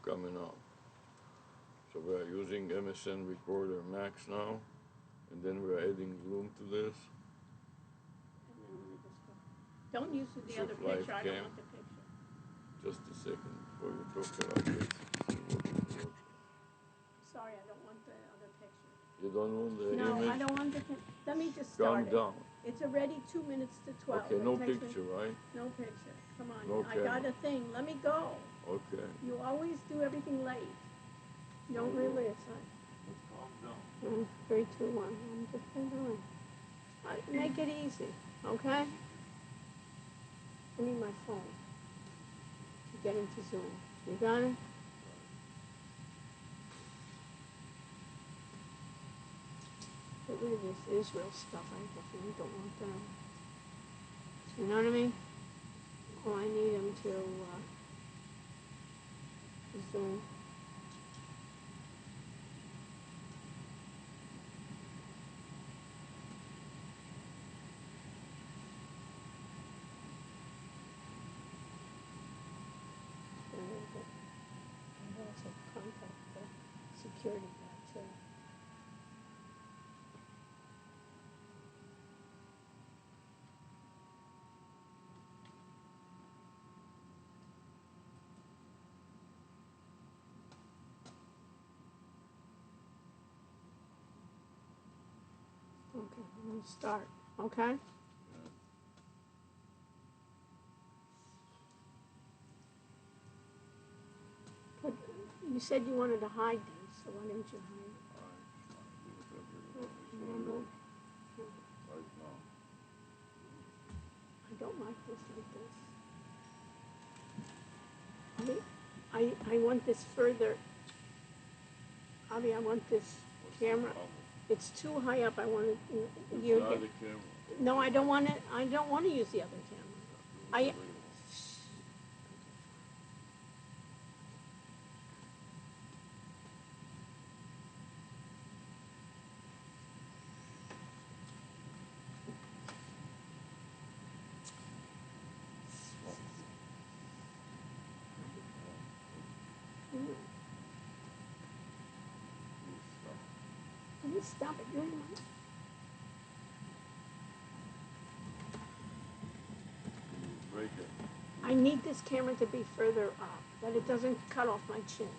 coming up. So we are using MSN Recorder Max now, and then we're adding Zoom to this. And then we just go. Don't use the other picture. I don't want the picture. Just a second before you talk about this. Sorry, I don't want the other picture. You don't want the image? No, I don't want the picture. Let me just start Calm down. It's already 2 minutes to 12. Okay, no picture, right? No picture. Come on. No I got a thing. Let me go. Okay. You always do everything late. Don't really. It's not. Let's calm down. 3, 2, 1. I'm just doing. Make it easy, okay? I need my phone to get into Zoom. You got it? Get rid of this Israel stuff. I definitely don't want that. You know what I mean? Oh, I need him to Zoom. And also contact the security guy too. Okay, I'm going to start, okay? But you said you wanted to hide these, so why didn't you hide them? I don't like this like this. I want this further. I want this camera. It's too high up. I want it. No, I don't want it. I don't want to use the other camera. Stop it. I need this camera to be further up, that it doesn't cut off my chin.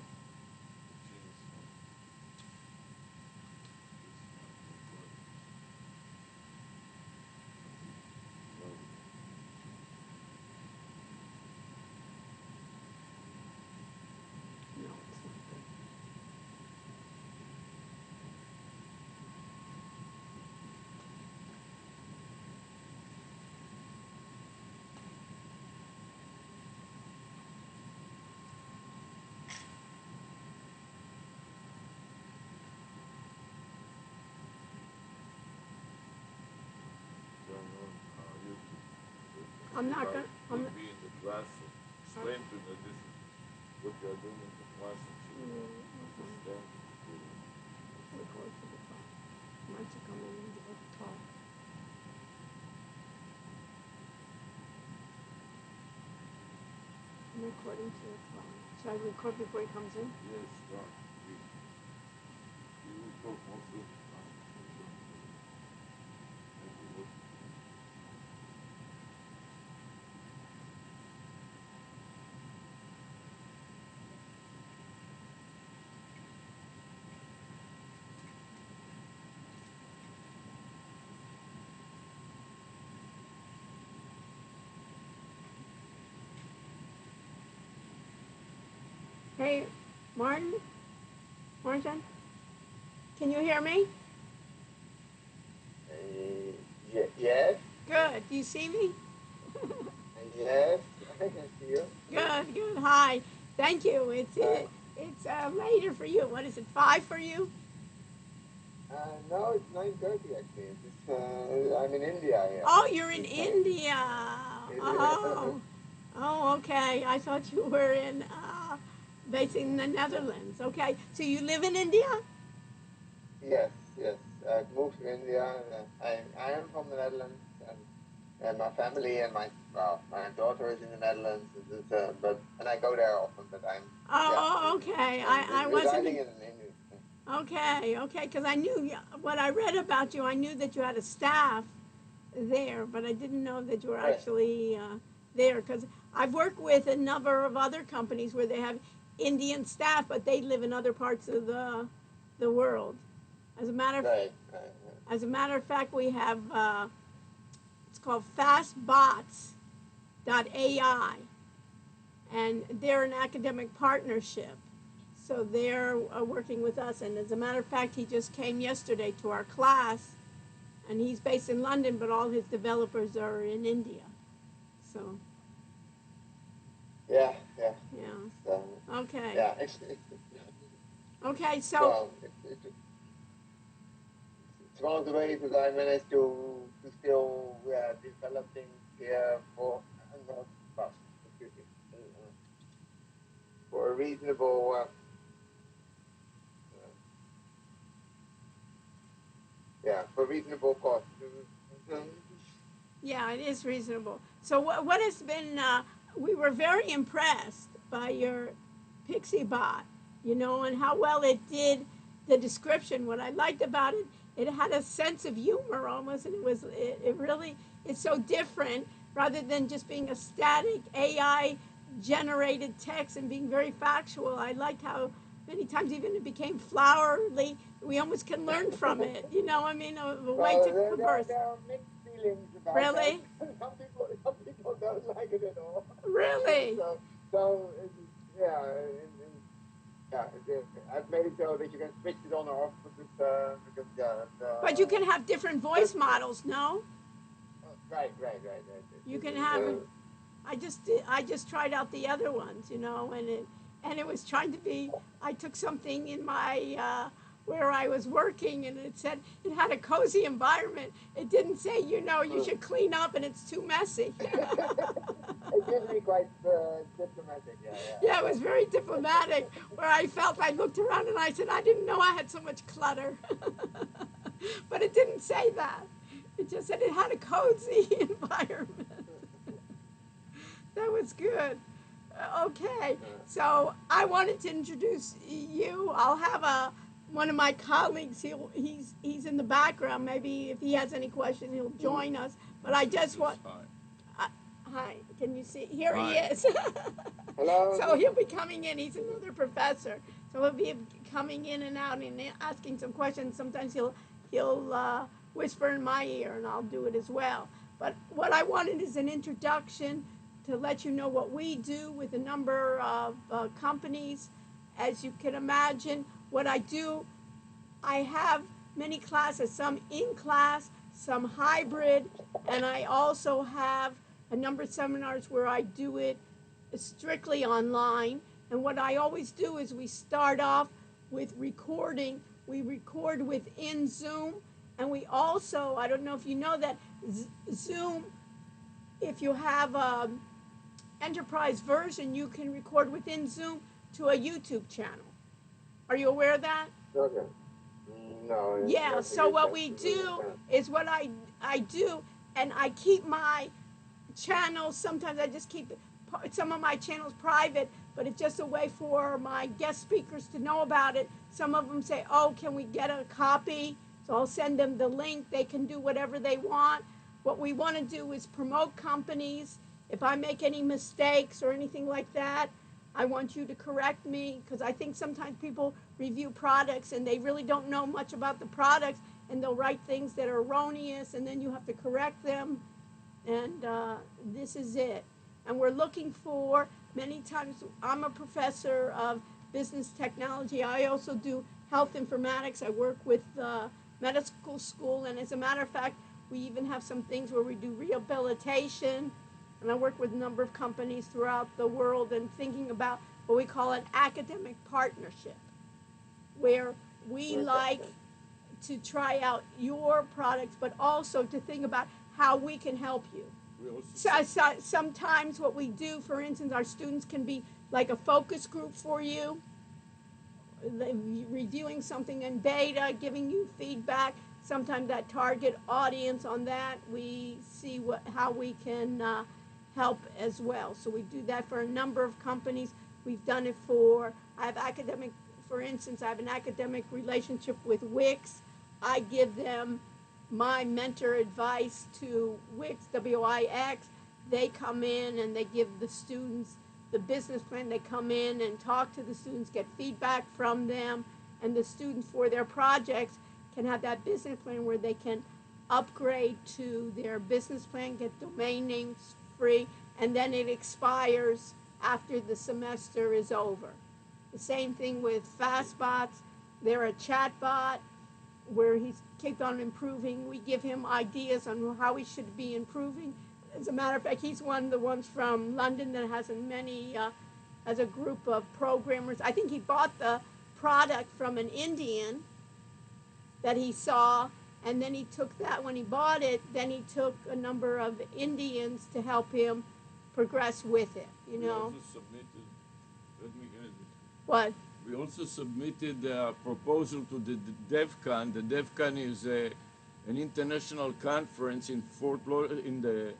I'm not going to. I'm be in the class. Explain to them this is what they are doing in the class. Record for the phone. Why don't you come in and talk? I'm recording to the phone. Should I record before he comes in? Yes, start. We will talk mostly. Hey, Martin? Can you hear me? Yes. Good. Do you see me? Yes, I can see you. Good. Hi. Thank you. It's later for you. What is it? 5 for you? No, it's 9:30 actually. I'm in India here. Oh, you're in India. Oh, okay. I thought you were based in the Netherlands. Okay. So you live in India? Yes. I moved to India. I am from the Netherlands, and and my family and my daughter is in the Netherlands. And I go there often. But I'm Okay. I residing wasn't. in. Okay, because I knew what I read about you. I knew that you had a staff there, but I didn't know that you were Right. actually there. Because I've worked with a number of other companies where they have Indian staff, but they live in other parts of the world. As a matter of Right. as a matter of fact, we have it's called FastBots.ai, and they're an academic partnership. So they're working with us, and as a matter of fact, he just came yesterday to our class, and he's based in London, but all his developers are in India. So. Yeah. Yeah. Okay. Yeah. Okay. So. Well, it's one of the ways that I managed to still develop things here for not well, excuse me, for a reasonable for reasonable cost. Yeah, it is reasonable. So what has been? We were very impressed by your Pixie Bot, and how well it did the description. What I liked about it, it had a sense of humor almost, and it really it's so different rather than just being a static AI generated text and being very factual. I liked how many times even it became flowery. We almost can learn from it. I mean, a way to converse. There are mixed feelings about Really? that. Some people don't like it at all. Really? So yeah, I've made it so that you can switch it on or off because But you can have different voice models, no? Right. You can have. I just tried out the other ones, and it was trying to be. I took something in my where I was working, and it said it had a cozy environment. It didn't say, you should clean up, and it's too messy. It's usually quite diplomatic, Yeah, it was very diplomatic. Where I felt, I looked around and I said, I didn't know I had so much clutter. But it didn't say that. It just said it had a cozy environment. That was good. Okay, so I wanted to introduce you. I'll have one of my colleagues. He's in the background. Maybe if he has any questions, he'll join us. But I just want. Hi, can you see? Here he is. Hello. So he'll be coming in. He's another professor. So he'll be coming in and out and asking some questions. Sometimes he'll whisper in my ear, and I'll do it as well. But what I wanted is an introduction to let you know what we do with a number of companies. As you can imagine, what I do, I have many classes, some in class, some hybrid, and I also have a number of seminars where I do it strictly online. And what I always do is we start off with recording. We record within Zoom, and we also, I don't know if you know that, Zoom, if you have an enterprise version, you can record within Zoom to a YouTube channel. Are you aware of that? Okay. No. Yeah, so what we do is what I do, and I keep my channels, sometimes I just keep some of my channels private, but it's just a way for my guest speakers to know about it. Some of them say, oh, can we get a copy? So I'll send them the link. They can do whatever they want. What we want to do is promote companies. If I make any mistakes or anything like that, I want you to correct me, because I think sometimes people review products and they really don't know much about the products, and they'll write things that are erroneous, and then you have to correct them. And this is it. And we're looking for, many times, I'm a professor of business technology. I also do health informatics. I work with medical school, and as a matter of fact, we even have some things where we do rehabilitation. And I work with a number of companies throughout the world and thinking about what we call an academic partnership, where we like to try out your products, but also to think about how we can help you. Sometimes what we do, for instance, our students can be like a focus group for you, reviewing something in beta, giving you feedback. sometimes that target audience on that, we see how we can help as well. So we do that for a number of companies. We've done it for, for instance, I have an academic relationship with Wix. I give them my mentor advice to Wix, W-I-X. They come in and they give the students the business plan. They come in and talk to the students, get feedback from them, and the students for their projects can have that business plan where they can upgrade to their business plan, get domain names free, and then it expires after the semester is over. The same thing with FastBots. They're a chatbot where he's kept on improving. We give him ideas on how he should be improving. As a matter of fact, he's one of the ones from London that has as a group of programmers. I think he bought the product from an Indian that he saw, and then he took that when he bought it, then he took a number of Indians to help him progress with it, you know. We also submitted, let me add it. What? We also submitted a proposal to the DevCon. The DevCon is an international conference in in the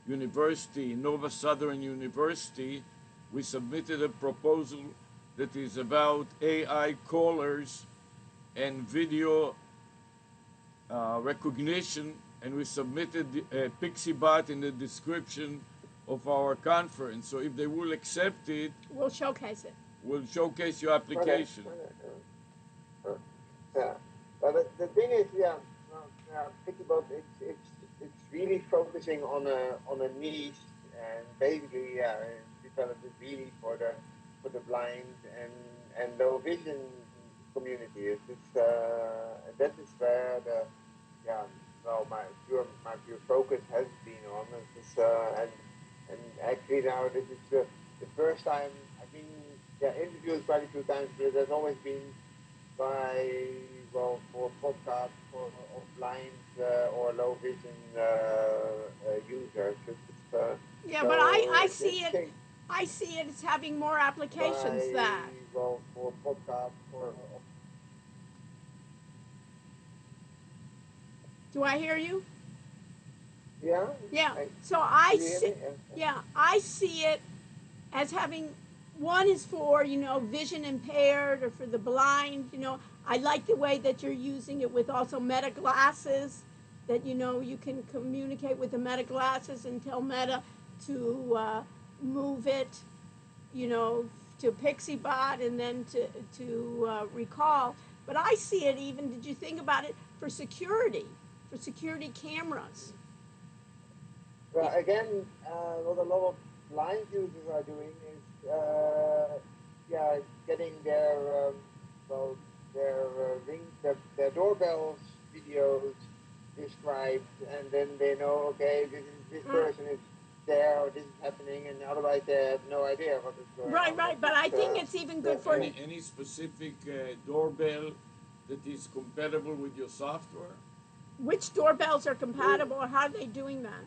university, Nova Southern University. We submitted a proposal that is about AI callers and video recognition, and we submitted a Pixie bot in the description of our conference. So if they will accept it, we'll showcase it. We'll showcase your application. Yeah, but the thing is, Pixie bot, it's really focusing on a niche, and basically, developed it really for the blind and low vision community. That is where my pure focus has been on. And actually now this is the first time I've been interviewed quite a few times, but it has always been for podcasts of blind or low vision users. But I see it. I see it as having more applications for podcasts or. Do I hear you? Yeah. Yeah. So I see it as having, one is for, vision impaired or for the blind. I like the way that you're using it with also Meta glasses, that, you can communicate with the Meta glasses and tell Meta to move it, to PixieBot and then to recall. But I see it even, did you think about it, for security cameras? Well, again, what a lot of blind users are doing is, getting their their doorbells videos described, and then they know, okay, this person is there, or this is happening, and otherwise they have no idea what is going on. Right. But I think it's even good for any specific doorbell that is compatible with your software. Which doorbells are compatible, or how are they doing that?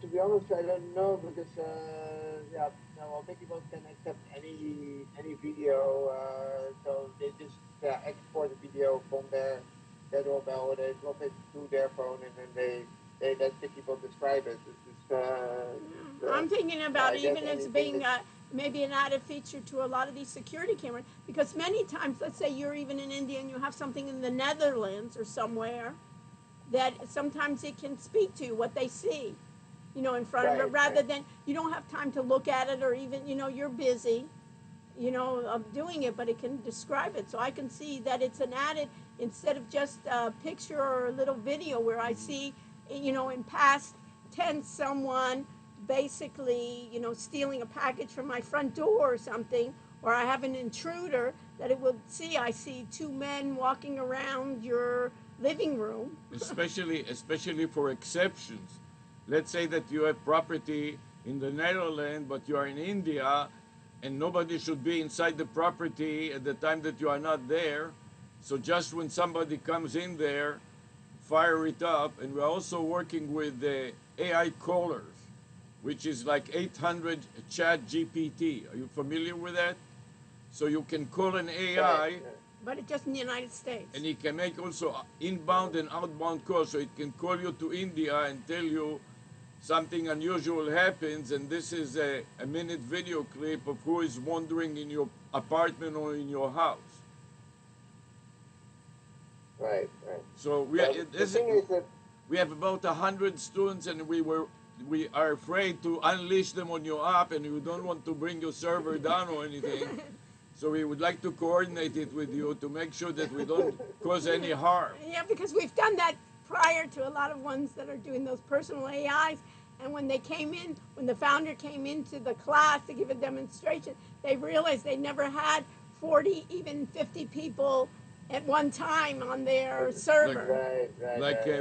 To be honest, I don't know, because PixieBot can accept any video, so they just export the video from their doorbell, or they drop it to their phone, and then they let PixieBot describe it. I'm thinking about even as being maybe an added feature to a lot of these security cameras, because many times, let's say you're even in India and you have something in the Netherlands or somewhere, that sometimes it can speak to what they see, in front of it, rather than you don't have time to look at it, or even, you're busy, of doing it, but it can describe it. So I can see that it's an added, instead of just a picture or a little video where I see, in past tense someone basically, stealing a package from my front door or something, or I have an intruder, that it will see, I see two men walking around your living room. especially for exceptions. Let's say that you have property in the Netherlands, but you are in India, and nobody should be inside the property at the time that you are not there. So just when somebody comes in there, fire it up. And we're also working with the AI callers, which is like 800 chat GPT. Are you familiar with that? So you can call an AI But it's just in the United States. And he can make also inbound and outbound calls, so it can call you to India and tell you something unusual happens, and this is a minute video clip of who is wandering in your apartment or in your house. Right, right. So the thing is that we have about 100 students, and we are afraid to unleash them on your app, and you don't want to bring your server down or anything. So we would like to coordinate it with you to make sure that we don't cause any harm. Yeah, because we've done that prior to a lot of ones that are doing those personal AIs. And when they came in, when the founder came into the class to give a demonstration, they realized they never had 40, even 50 people at one time on their server.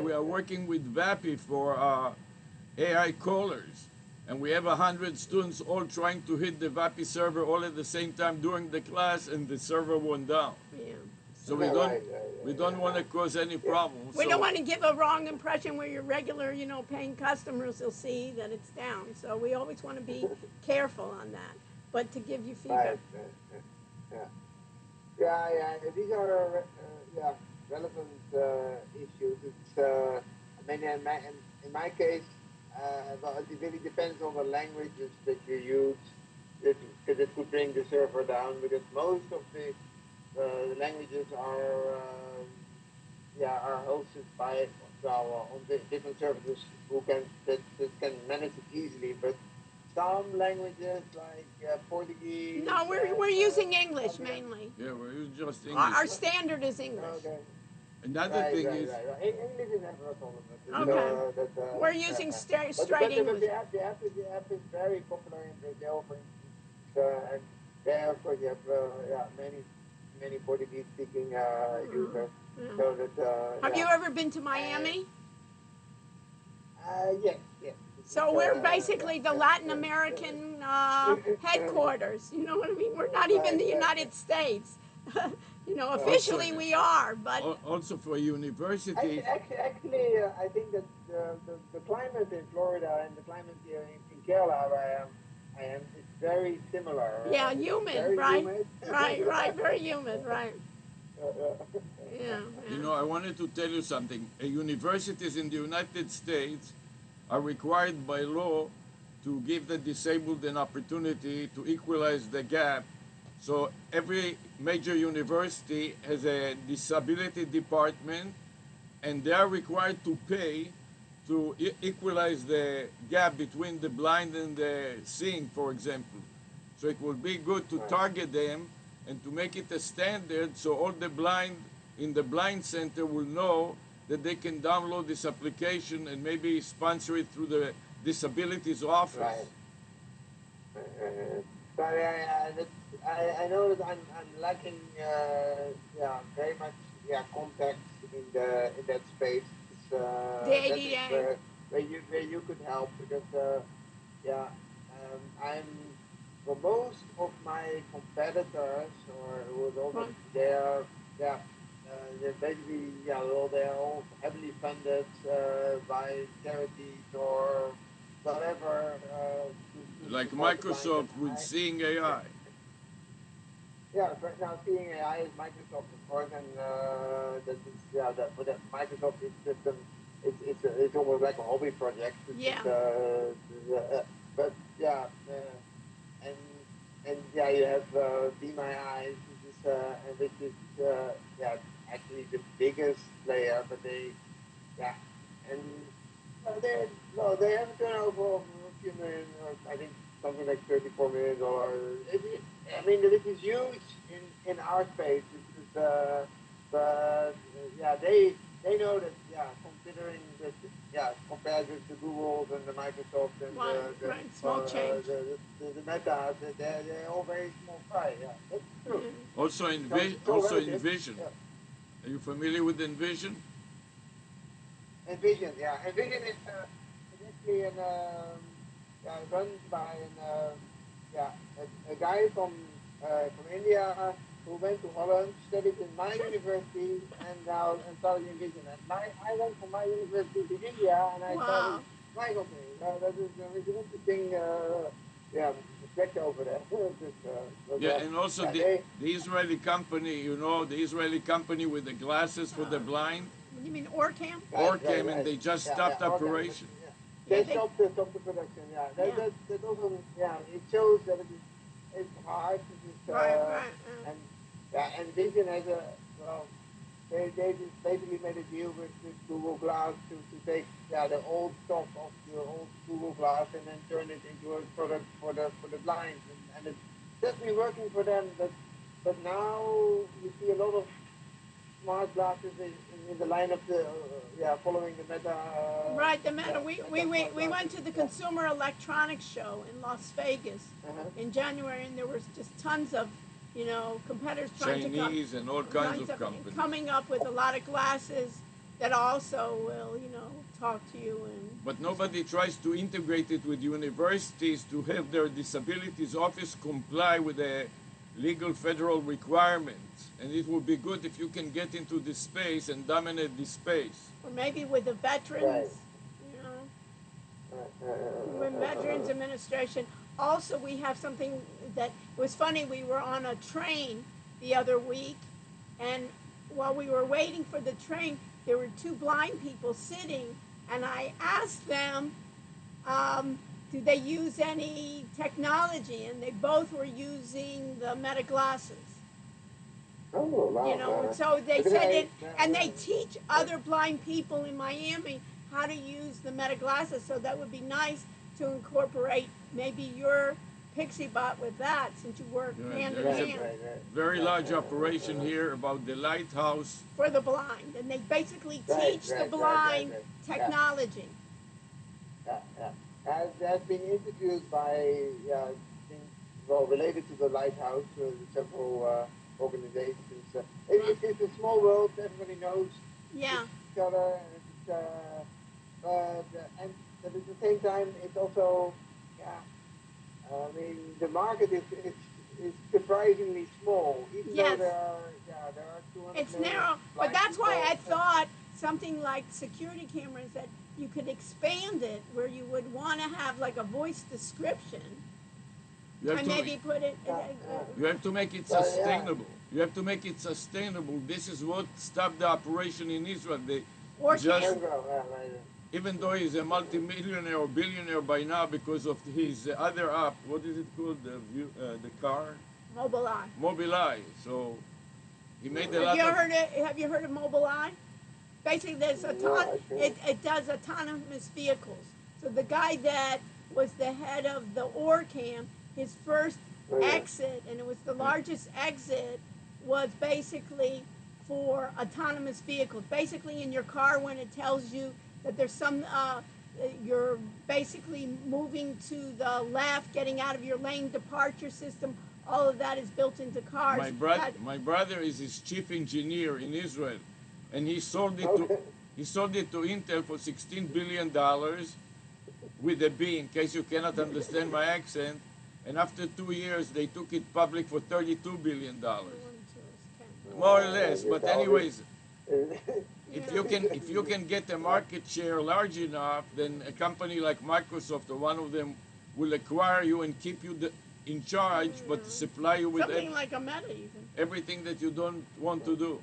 We are working with VAPI for AI callers. And we have 100 students all trying to hit the VAPI server all at the same time during the class, and the server went down. Yeah. So we don't want to cause any problems. We don't want to give a wrong impression where your regular, paying customers will see that it's down. So we always want to be careful on that, but to give you feedback. Yeah. These are relevant issues. It's I mean, in my case, well, it really depends on the languages that you use. Because it could bring the server down, because most of the languages are hosted by on the different services that can manage it easily. But some languages like Portuguese. No, we're using English mainly. Yeah, we're using just English. Our standard is English. Okay. Another thing is English is never a problem. Okay. We're using straight English. The app is very popular in Brazil, for instance, and there of course you have many Portuguese-speaking users. So that, have you ever been to Miami? Yes. So we're basically the Latin American headquarters. You know what I mean? We're not even the United States. Officially also, we are, but also for universities. Actually, I think that the climate in Florida and the climate here in Kerala, where I am, is very similar. Yeah, humid, right? Humid. right, very humid, right? Yeah. I wanted to tell you something. Universities in the United States are required by law to give the disabled an opportunity to equalize the gap. So every major university has a disability department, and they are required to pay to equalize the gap between the blind and the seeing, for example. So it would be good to target them and to make it a standard, so all the blind in the blind center will know that they can download this application and maybe sponsor it through the disabilities office. I know that I'm lacking very much contacts in that space. The ADA. Where you could help, because I'm, for most of my competitors they're basically they're all heavily funded by charities or whatever. Like Microsoft with Seeing AI. Yeah, right now Seeing AI is Microsoft, of course, and for the Microsoft system, it's almost like a hobby project. But you have Be My Eyes, which is actually the biggest player, but they have a turnover of a few million, or I think something like $34 million. I mean, this is huge in our space. They know that, considering that, compared with the Googles and the Microsoft and small change. The Metas, they're all very small fry. Yeah, that's true. Also Envision. Yeah. Are you familiar with Envision? Envision, yeah. Envision is actually run by a guy from India who went to Holland, studied in my university, and now started Envision. And I went from my university to India, and I started my company. That is an interesting yeah, reflect over that. Yeah, and also yeah, the Israeli company, you know, the Israeli company with the glasses for the blind, You mean Orcam? Orcam, and they just yeah, stopped okay. operation. Yeah. Yeah, They stopped the production. Yeah, Yeah. that also, yeah, it shows that it's hard. Right, right. And yeah, and Vision has a well, they just basically made a deal with Google Glass to take the old stock of the old Google Glass and then turn it into a product for the blind, and it's definitely working for them. But now you see a lot of smart glasses in the line of the following the Meta. Right, the matter. Meta smart We went glasses. to the Consumer Electronics Show in Las Vegas Uh-huh. in January, and there was just tons of, competitors trying Chinese and all kinds of companies. coming up with a lot of glasses that also will, talk to you and. But nobody tries to integrate it with universities to have their disabilities office comply with the legal federal requirements. And it would be good if you can get into this space and dominate this space. Or maybe with the veterans, Right. you know, with Veterans Administration. Also, we have something that it was funny. We were on a train the other week, and while we were waiting for the train, there were two blind people sitting, and I asked them, do they use any technology? And they both were using the Meta glasses. Oh wow! So they Because said it, and they teach other blind people in Miami how to use the Meta glasses. So that would be nice to incorporate maybe your Pixie Bot with that, since you work hand in There is hand a very large operation here about the lighthouse. for the blind, and they basically teach the blind technology. Has been introduced by related to the lighthouse, several organizations. It's a small world. Everybody knows Yeah. each other, and but at the same time, it's also I mean, the market is surprisingly small. Even Yes. though there are 200 It's million narrow, but blind that's why I people. thought something like security cameras, that you could expand it where you would want to have like a voice description. You have And to, maybe put it. you have to make it Well, yeah. sustainable. You have to make it sustainable. This is what stopped the operation in Israel. They Or just, Right. even though he's a multi-millionaire or billionaire by now because of his other app, what is it called? The car? Mobileye. Mobileye. So he made a Have lot you of. heard it? Have you heard of Mobileye? Basically, there's No, it does autonomous vehicles. So the guy that was the head of the OrCam, his first exit, and it was the largest exit, was basically for autonomous vehicles. Basically, in your car, when it tells you that there's some, you're basically moving to the left, getting out of your lane departure system. All of that is built into cars. My brother is his chief engineer in Israel, and he sold it to Intel for $16 billion with a B, in case you cannot understand my accent. And after 2 years, they took it public for $32 billion, more or less. But anyways, if you can get a market share large enough, then a company like Microsoft or one of them will acquire you and keep you in charge, but supply you with something like a Meta even. everything that you don't want to do.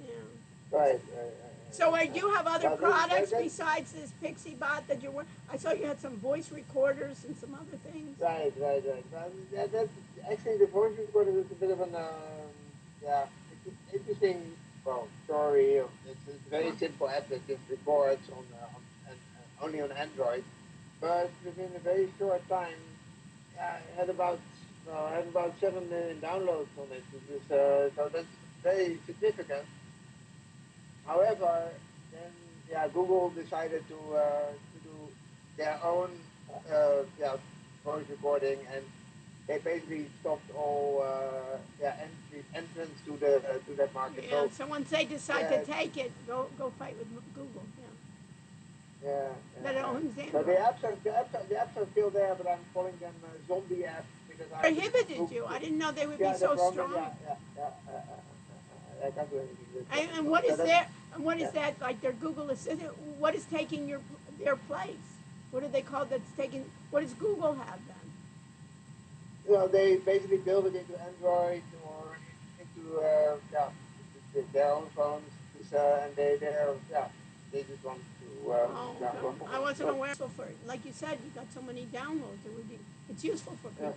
Yeah. Right. So do you have other products besides this Pixie Bot that you're working? I saw you had some voice recorders and some other things. Right. That's actually the voice recorder is a bit of an it's an interesting story. It's a very simple app that just records only on Android, but within a very short time, it had about 7 million downloads on it. So that's very significant. However, then Google decided to do their own voice recording, and they basically stopped all entrance to that market. Yeah. So Once they decide to take it, go fight with Google. That owns Android. So the apps are still there, but I'm calling them zombie apps because Prohibited you. I didn't know they would be so strong. I can't do anything with it. And what is there? And what is that like? Their Google Assistant? What is taking their place? What do they call that's taking? What does Google have then? they basically build it into Android or into their own phones, and they just want to Oh, okay. I wasn't aware. So for, like you said, you got so many downloads. It would be, it's useful for people.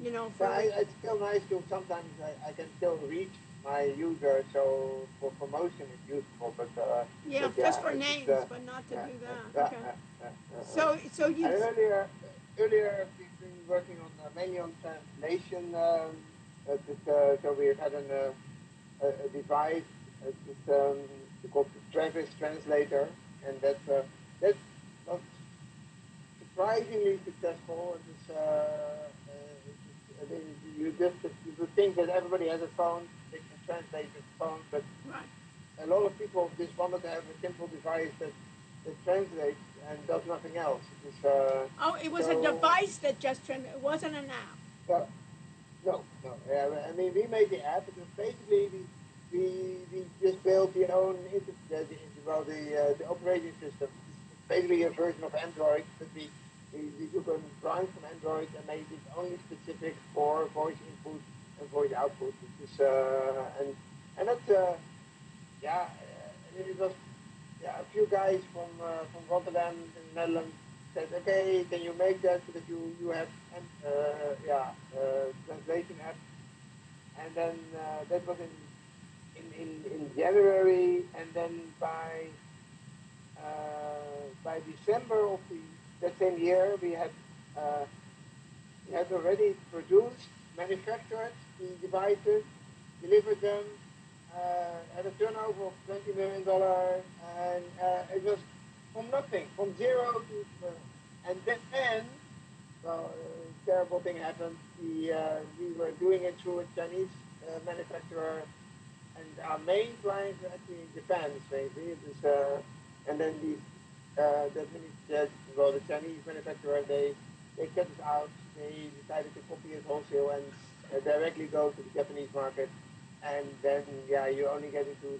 You know, for it's still nice to sometimes I can still reach my user, so for promotion it's useful, yeah, but just for it's names, just, but not to uh, do that. uh, Okay. uh, uh, So you. and earlier we've been working on mainly on translation. So we had a device called the Travis Translator, and that was surprisingly successful. You just you think that everybody has a phone, they can translate with phone, but Right. a lot of people just wanted to have a simple device that translates and does nothing else. Oh, it was a So device that just turned. It wasn't an app. uh, no. I mean, we made the app. It was basically we just built the own the operating system. It's basically a version of Android, but we took a branch from Android and made it only specific for voice input and voice output, which is and that's it was a few guys from Rotterdam in the Netherlands said, okay, can you make that because you have translation app, and then that was in January, and then by December of that same year uh, we had already produced, manufactured the devices, delivered them, had a turnover of $20 million, and it was from nothing, from zero to, and then, well, terrible thing happened. We were doing it through a Chinese manufacturer, and our main clients were actually in Japan, strangely. And then the Chinese manufacturer, they cut us out. They decided to copy it wholesale and directly go to the Japanese market. And then, you only get into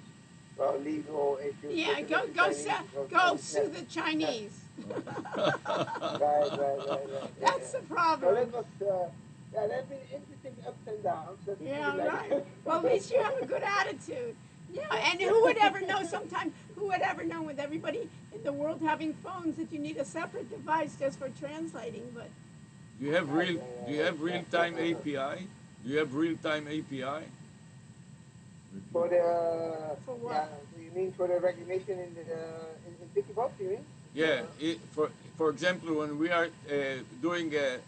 legal issues Yeah, with the Chinese. go sue the Chinese. Right. That's the So problem. that was, there's been interesting ups and downs. Let's put it Yeah, like right. that. Well, at least you have a good attitude. Yeah, and who would ever know sometimes, who would ever know with everybody in the world having phones that you need a separate device just for translating, but Do you have real time API? Do you have real time API? For the for what? you mean for the recognition in the in Wikibot, you mean? Yeah. For example, when we are doing a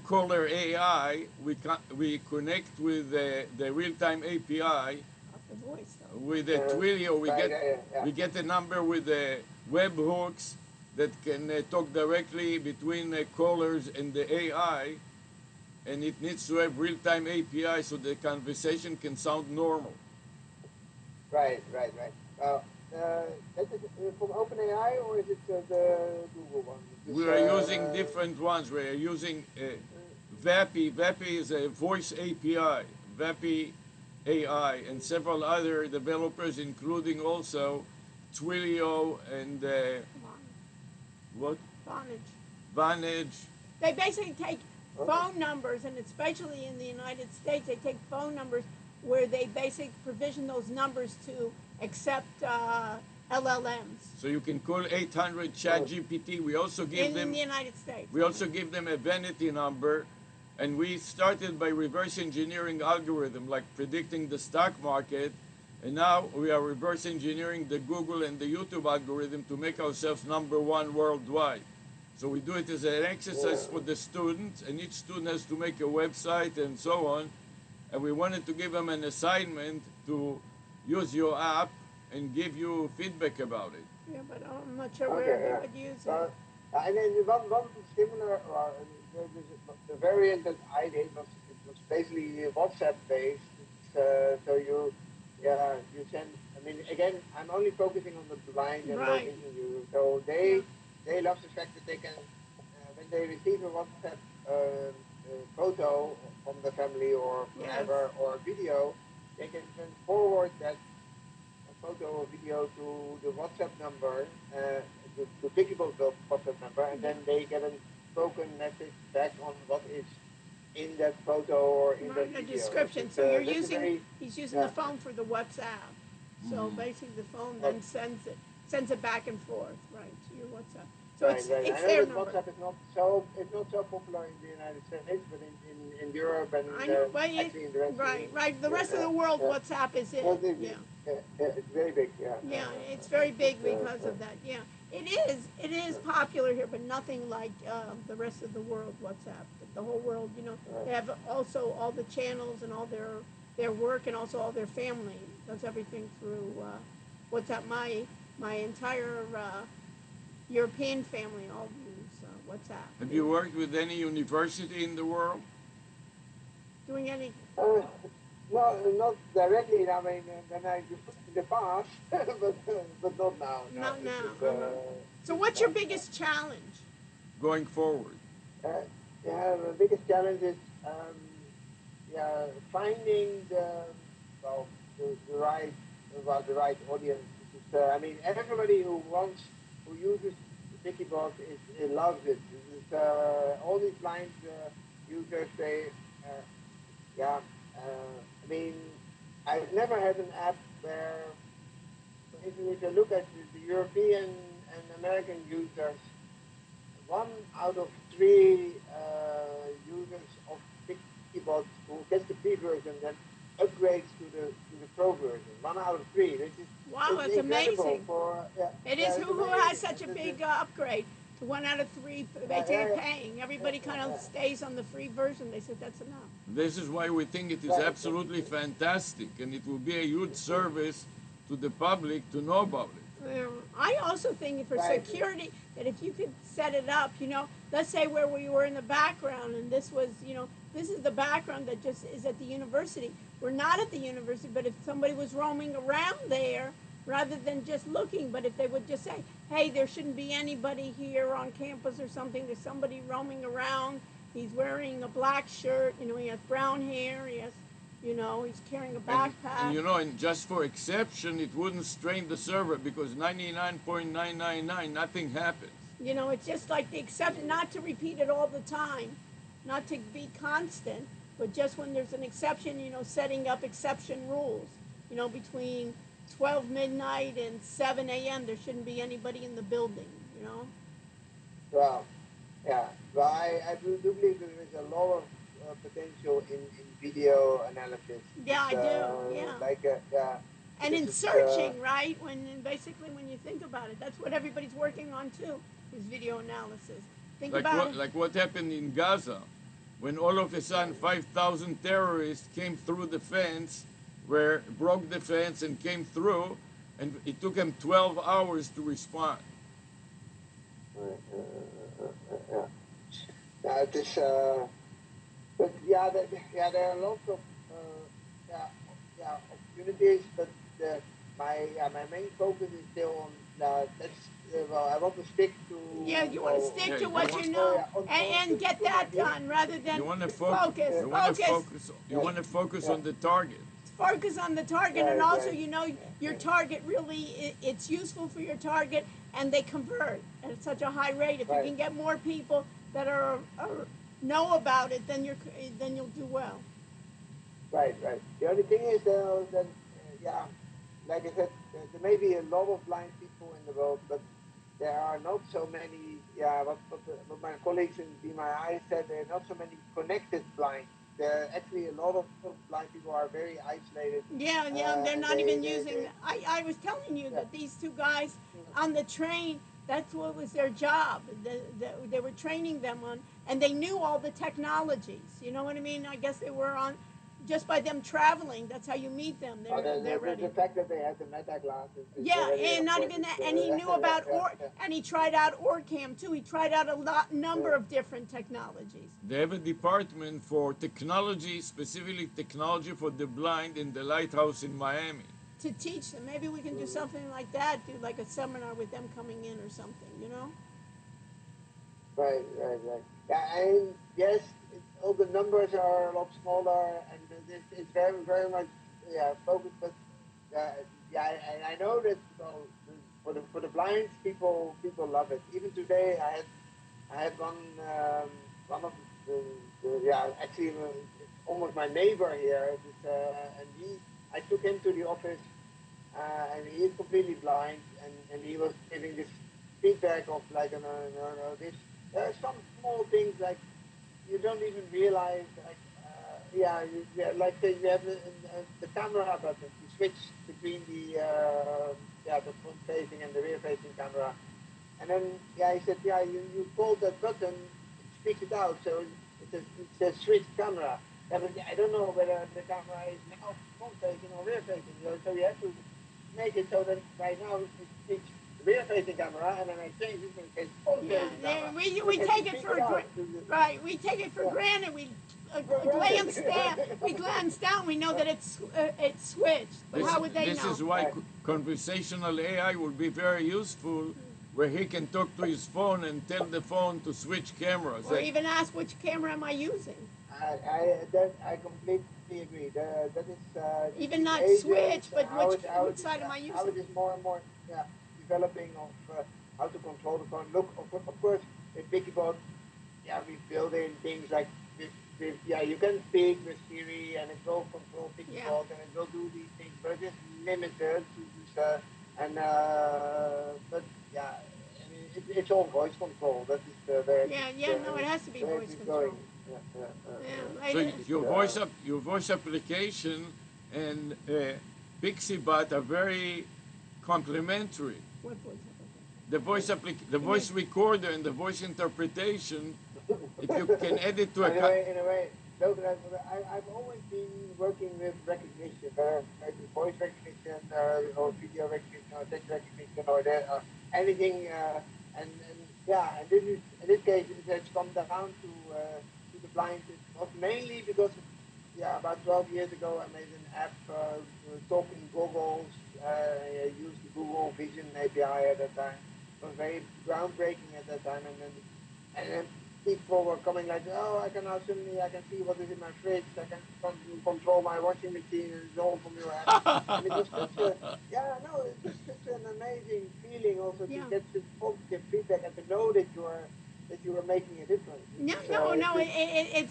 caller AI, we connect with the real time API Of the voice, though. with a Twilio. Yeah. We get a number with the webhooks that can talk directly between callers and the AI, and it needs to have real-time API so the conversation can sound normal. Right. That is from OpenAI, or is it the Google one? We are using different ones. We are using VAPI. VAPI is a voice API. VAPI AI and several other developers, including also Twilio and what? Vonage. Vantage. They basically take phone numbers, and especially in the United States, they take phone numbers where they basically provision those numbers to accept LLMs. So you can call 800 ChatGPT. We also give in them the United States. We also give them a vanity number, and we started by reverse engineering algorithm, like predicting the stock market, and now we are reverse engineering the Google and the YouTube algorithm to make ourselves #1 worldwide. So we do it as an exercise for the students, and each student has to make a website and so on. And we wanted to give them an assignment to use your app and give you feedback about it. Yeah, but I'm not sure where they would use it. And then one similar, the variant that I did was basically WhatsApp based. So you send. I mean, again, I'm only focusing on the blind and low Right. vision users. So they love the fact that they can, when they receive a WhatsApp photo from the family or whatever, or a video, they can then forward that photo or video to the WhatsApp number, the Wikibot WhatsApp number, and then they get a spoken message back on what is in that photo or in that the video. description. Is, So you're this is using, very, he's using the phone for the WhatsApp. So basically the phone then sends it back and forth, right, to your WhatsApp. So right, it's right. it's I know their that number. WhatsApp is not so popular in the United States, but in Europe and I know, but actually in the rest right, of right. The rest of the world, WhatsApp is it. well, Yeah. it's very big. Yeah. Yeah, it's very big because of that. Yeah, it is popular here, but nothing like the rest of the world. WhatsApp, the whole world. You know, they have also all the channels and all their work, and also all their family does everything through WhatsApp. My entire European family all use WhatsApp. Have you worked with any university in the world? Doing any? No, not directly. I mean, when I in the past, but not now. No. Not now. Just, So, what's your biggest challenge? Going forward. Yeah, the biggest challenge is yeah, finding the right the right audience. I mean, everybody who uses Wikibot loves it. All these blind users, they yeah. I mean, I've never had an app where, if you look at the European and American users, 1 out of 3 users of Wikibot who gets the free version then upgrades to the pro version. 1 out of 3. This is Wow, it's it's incredible amazing. for It is. Who has such a big upgrade to 1 out of 3? They say paying. Everybody kind of stays on the free version. They said that's enough. This is why we think it is absolutely fantastic, and it will be a huge service to the public to know about it. I also think for security that if you could set it up, you know, let's say where we were in the background and this was, you know, this is the background that just is at the university. We're not at the university, but if somebody was roaming around there, rather than just looking, but if they would just say, hey, there shouldn't be anybody here on campus or something, there's somebody roaming around, he's wearing a black shirt, you know, he has brown hair, he has, you know, he's carrying a backpack. And you know, and just for exception, it wouldn't strain the server because 99.999, nothing happens. You know, it's just like the exception, not to repeat it all the time, not to be constant, but just when there's an exception, you know, setting up exception rules. You know, between 12 midnight and 7 a.m., there shouldn't be anybody in the building, you know? Well, yeah. Well, I do believe there is a lot of potential in video analysis. Yeah, I do. Yeah. Like, yeah. And in searching, right? Basically when you think about it, that's what everybody's working on too, is video analysis. Think about it. Like what happened in Gaza, when all of a sudden 5,000 terrorists came through the fence, broke the fence and came through, and it took them 12 hours to respond. Yeah, it is. But yeah, there are lots of opportunities, but my main focus is still on well, I want to stick to. Yeah, you want to stick to what you know and get that done rather than You want to focus. You want to focus on the target. Focus on the target, and also you know your target really it's useful for your target, and they convert at such a high rate. If you can get more people that are know about it, then you'll do well. Right. The only thing is that yeah, like I said, there may be a lot of blind people in the world, but there are not so many. Yeah, what my colleagues in Be My Eyes said, there are not so many connected blind. There are actually a lot of blind people are very isolated. Yeah, they're not even using. I was telling you that these two guys on the train, that's what was their job. They were training them on, and they knew all the technologies. You know what I mean? I guess they were on, just by them traveling. That's how you meet them. They're ready. The fact that they had the meta glasses. Yeah, and not even that. And he knew about and he tried out OrCam too. He tried out a number of different technologies. They have a department for technology, specifically technology for the blind, in the lighthouse in Miami. To teach them. Maybe we can do something like that. Do like a seminar with them coming in or something. You know. Right. Yeah, and yes, all the numbers are a lot smaller, and it's very much focused. But I know that for the blind people love it. Even today, I had one of actually, it's almost my neighbor here. And I took him to the office, and he is completely blind, and he was giving this feedback of like, no, this. There are some small things like you don't even realize, like, like you have the camera button. You switch between the front facing and the rear facing camera. And then, he said, you pull that button, it speaks it out, so it says switch camera. Yeah, but I don't know whether the camera is now front facing or rear facing, so you have to make it so that right now it speaks rear facing camera, and then I change it and it says front facing camera. We take it for right. We take it for granted. We glance down. We know that it's switched. But how would they know? This is why conversational AI will be very useful, where he can talk to his phone and tell the phone to switch cameras. Or even ask, which camera am I using? I completely agree. That is even not switch, but which side am I using? How it is more and more developing of how to control the phone. Look, of course, in Piggyboard, we build in things like you can speak with Siri and it will control Piggyboard and it will do these things, but it is limited to this. But I mean, it's all voice control. That is it has to be voice control. So your voice application and PixieBot are very complementary. What voice application? The voice recorder and the voice interpretation. If you can edit to in a way, I've always been working with recognition, like voice recognition, or video recognition, or text recognition, or anything. And in this case, it has come down to the blind. It was mainly because, about 12 years ago, I made an app talking goggles. I used the Google Vision API at that time. It was very groundbreaking at that time, and then people were coming like, I can see what is in my fridge. I can control my washing machine, and it's all from your app. And it was it's just such an amazing feeling also to get this positive feedback and to know that you are making a difference.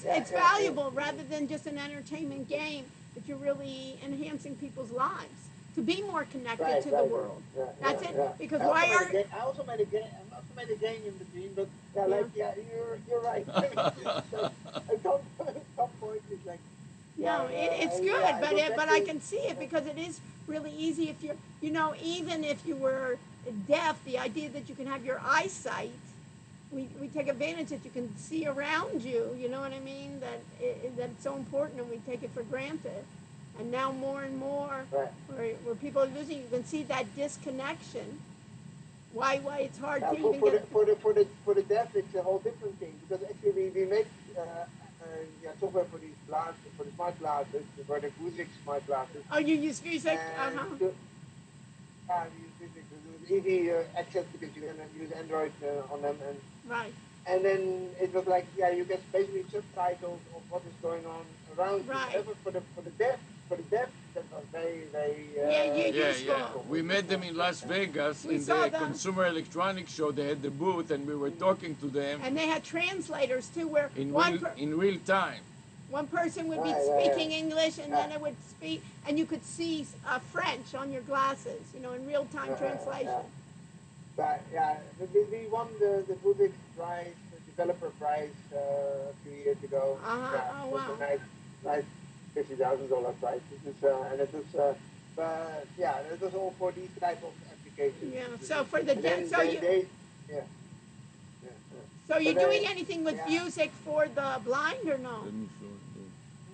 It's valuable rather than just an entertainment game. That you're really enhancing people's lives to be more connected to the world. That's it. Because I also made a game. I made a game in between, but you're right. At some point, it's like. It's good, but I can see it because it is really easy if you're, even if you were deaf, the idea that you can have your eyesight, we take advantage that you can see around you, you know what I mean? That's so important and we take it for granted. And now more and more, where people are losing, you can see that disconnection. Why it's hard to even get... For the deaf, it's a whole different thing, because actually we make software for these glasses, for the smart glasses, for the Vuzix smart glasses. Oh, you use Vuzix? We use Vuzix. It's easy access because you can use Android on them. Right. And then it was like, you get basically subtitles of what is going on around you. However, for the deaf, that was very useful. We met them in Las Vegas in the Consumer Electronics Show. They had the booth, and we were talking to them. And they had translators too, where in real time. One person would be speaking English, and then it would speak, and you could see French on your glasses, in real time translation. But we won the Vuzix prize, the developer prize, a few years ago. Oh wow! Nice $50,000 prize. And it was, it was all for these type of applications. Yeah. So for the So you're doing anything with music for the blind or no?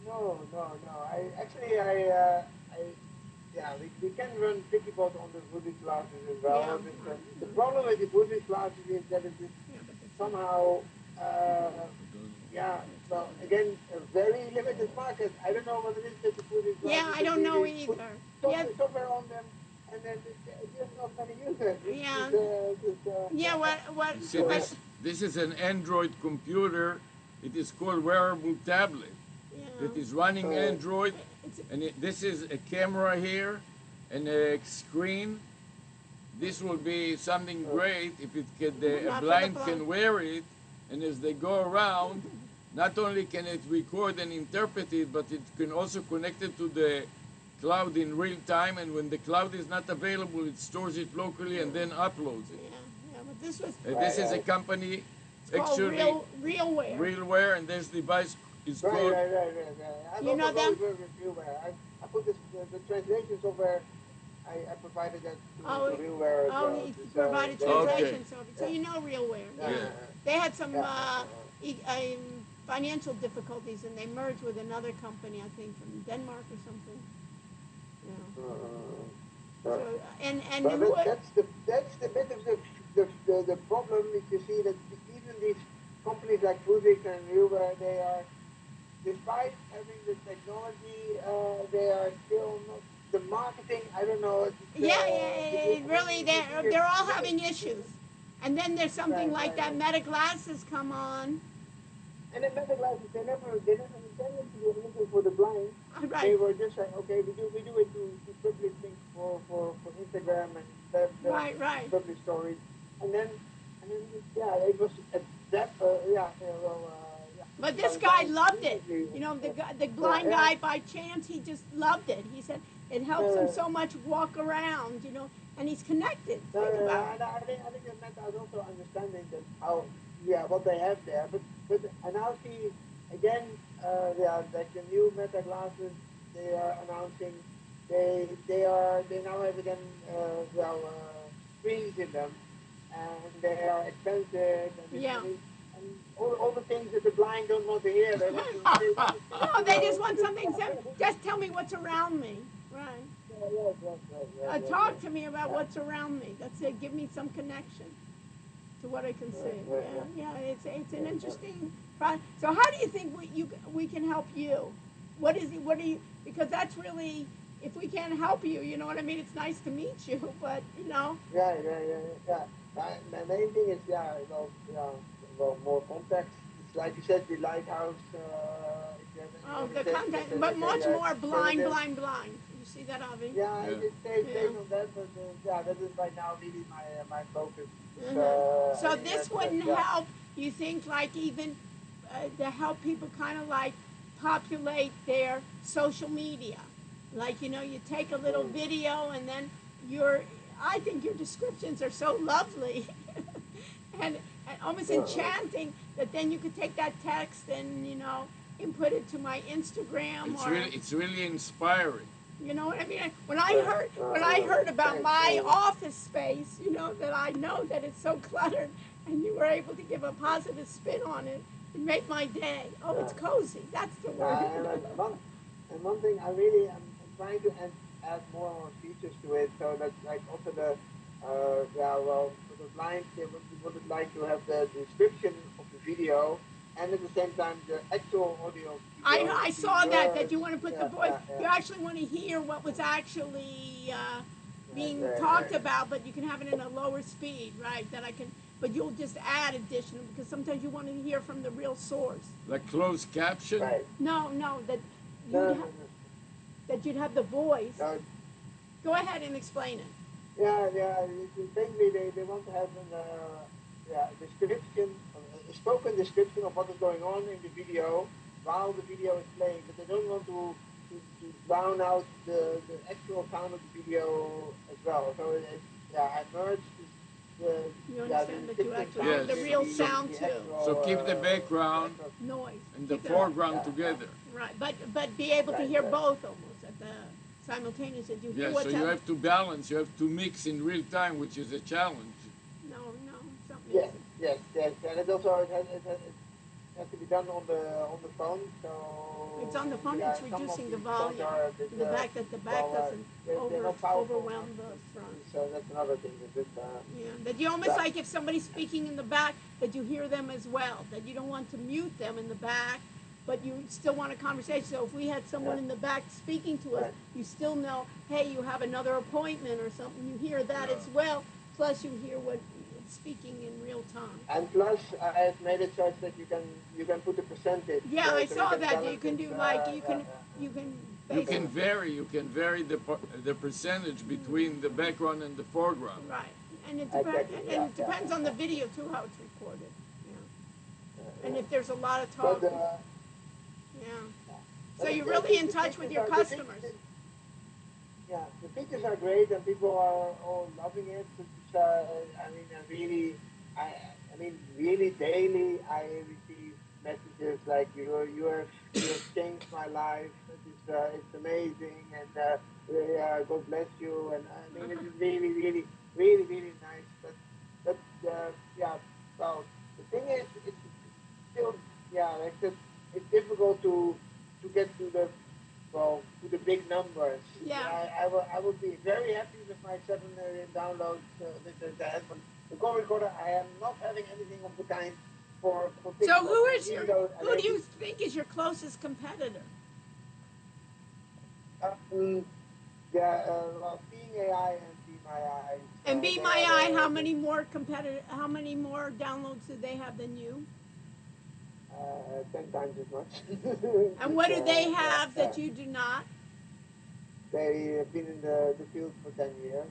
No. We can run Piggyboard on the Vuzix glasses as well. The problem with the Vuzix glasses is that it is somehow, again, a very limited market. I don't know what it is that the Vuzix glasses. Yeah, I don't know either. Software on them, and then there's just not many users. This is an Android computer. It is called wearable tablet. It is running Android, and this is a camera here and a screen. This will be something great if a blind can wear it, and as they go around, not only can it record and interpret it, but it can also connect it to the cloud in real time, and when the cloud is not available, it stores it locally and then uploads it. Yeah, but this was This is a company, called actually, Realware. Realware, and this device is Right. called... I You know them? I put this, the translation software. I provided that to Realware. He provided translation software. So you know Realware. Yeah. They had some financial difficulties, and they merged with another company, I think, from Denmark or something. Yeah. So, that's the bit of the problem is you see that even these companies like Fuzix and Realware, they are, despite having the technology, they are still not. The marketing, I don't know. Really, they're all having issues. And then there's something like that Meta glasses come on. And the Meta glasses, they never intended to do anything for the blind. Right. They were just like, okay, we do it to publish things for Instagram and publish stories. And then it was that But this guy loved it. You know, the blind guy, by chance, he just loved it. He said it helps him so much walk around, you know, and he's connected. Think about it. I think that Meta is also understanding that what they have there. But I now see again, like the new Meta glasses they are announcing. They now have again screens in them, and they are expensive. And all the things that the blind don't want to hear. They want to, they just want something simple. Just tell me what's around me. Right. Talk to me about what's around me. That's it. Give me some connection to what I can see. It's an interesting process. So how do you think we can help you? What do you? Because that's really, if we can't help you, you know what I mean. It's nice to meet you, but you know. Yeah. The main thing is more context. It's like you said, the lighthouse. The context, but much more blind. You see that, Avi? Yeah, it stays on that, but that is right now really my focus. So this wouldn't help, you think, like even to help people kind of like populate their social media. Like, you know, you take a little video and then I think your descriptions are so lovely and almost enchanting that then you could take that text and, you know, input it to my Instagram. It's really inspiring. You know what I mean? When I heard about my office space, you know, that I know that it's so cluttered, and you were able to give a positive spin on it, it made my day. Oh, it's cozy. That's the word. And one thing I'm trying to add more features to it, so that like also for the blind, they would like to have the description of the video. And at the same time, the actual audio. I saw that you want to put the voice. You actually want to hear what was actually being talked about, but you can have it in a lower speed, right? But you'll just add additional, because sometimes you want to hear from the real source. Like closed caption? Right. No, that you'd have the voice. Go ahead and explain it. Yeah. Basically, they want to have description, a spoken description of what is going on in the video while the video is playing, but they don't want to drown out the actual sound of the video as well. So I merged you understand that you actually have the real sound too. So keep the background noise and the foreground together. Right, but be able to hear both almost at the simultaneous. You hear what's so you have to balance, you have to mix in real time, which is a challenge. No, something. Yes, and it also has to be done on the phone. So it's on the phone. It's reducing the volume. The back doesn't overwhelm the front. So that's another thing. That you almost like if somebody's speaking in the back, that you hear them as well. That you don't want to mute them in the back, but you still want a conversation. So if we had someone in the back speaking to us, you still know, hey, you have another appointment or something. You hear that as well. Plus you hear what speaking in real time. And plus, I've made it such that you can put a percentage. Yeah, I saw that. You can do you can vary the percentage between the background and the foreground. Right, and it depends on the video too, how it's recorded. And if there's a lot of But talk, yeah. So you're the- really in the touch with features your are- customers. Yeah, the features are great and people are all loving it. It's, I mean, I, I mean, really daily I receive messages like you have changed my life. It's amazing and God bless you. And I mean, it is really nice. But yeah, well, the thing is, it's still like that. It's difficult to get to the to the big numbers. Yeah. I would be very happy with my 7 million downloads with that, but the call recorder, I am not having anything of the kind for So TikTok. who do you think is your closest competitor? Um, yeah, well, Seeing AI and Be My Eyes. And Be My Eye, how many more downloads do they have than you? 10 times as much. And what do they have that you do not? They have been in the field for 10 years,